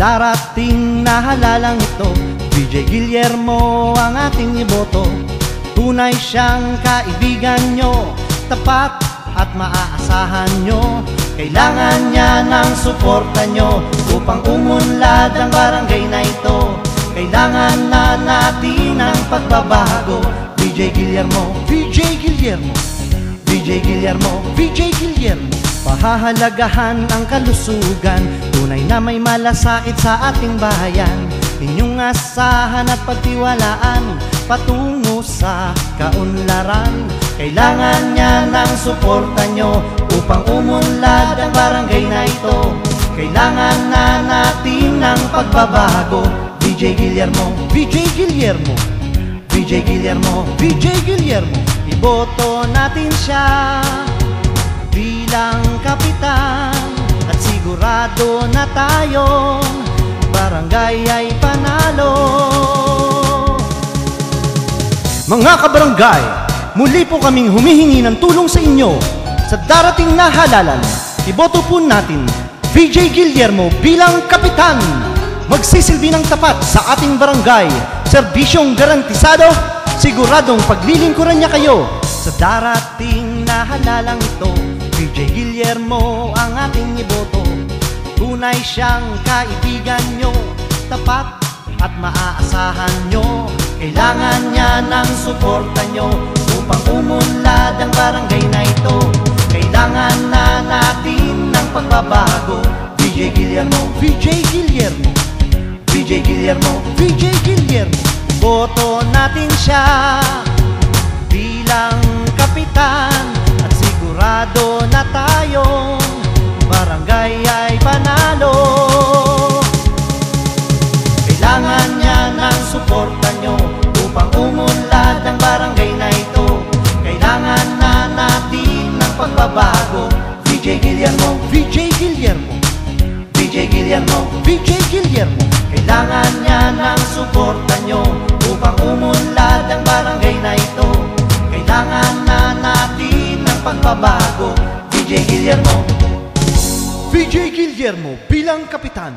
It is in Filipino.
darating na halalang ito, VJ Guillermo ang ating iboto. Tunay siyang kaibigan nyo, tapat at maaasahan nyo. Kailangan niya ng suporta nyo upang umunlad ang barangay na ito. Kailangan na natin ang pagbabago. VJ Guillermo, VJ Guillermo, VJ Guillermo, VJ Guillermo. Pahahalagahan ang kalusugan, tunay na may malasakit sa ating bayan. Inyong asahan at pagtiwalaan patungo sa kaunlaran. Kailangan niya ng suporta nyo upang umunlad ang barangay na ito. Kailangan na natin ng pagbabago. VJ Guillermo, VJ Guillermo, VJ Guillermo, VJ Guillermo. Iboto natin siya bilang kapitan at sigurado na tayong barangay ay panalo. Mga kabarangay, muli po kaming humihingi ng tulong sa inyo sa darating na halalan. Iboto po natin VJ Guillermo bilang kapitan. Magsisilbi ng tapat sa ating barangay, serbisyong garantisado, siguradong paglilingkuran niya kayo sa darating na halalang ito. VJ Guillermo ang ating iboto. Tunay siyang kaibigan nyo, tapat at maaasahan nyo. Kailangan niya ng suporta nyo upang umunlad ang barangay na ito. Kailangan na natin ng pagbabago. VJ Guillermo, VJ Guillermo, VJ Guillermo, VJ Guillermo. Boto natin siya bilang kapitan at sigurado na tayong barangay ay panalo. Kailangan niya ng suporta nyo upang umunlad ang barangay na ito. Kailangan na natin ng pagbabago. VJ Guillermo, VJ Guillermo, VJ Guillermo, VJ Guillermo. Kailangan niya ng suporta nyo upang umunlad ang barangay na ito. Kailangan na natin ng pagbabago. VJ Guillermo, VJ Guillermo bilang kapitan.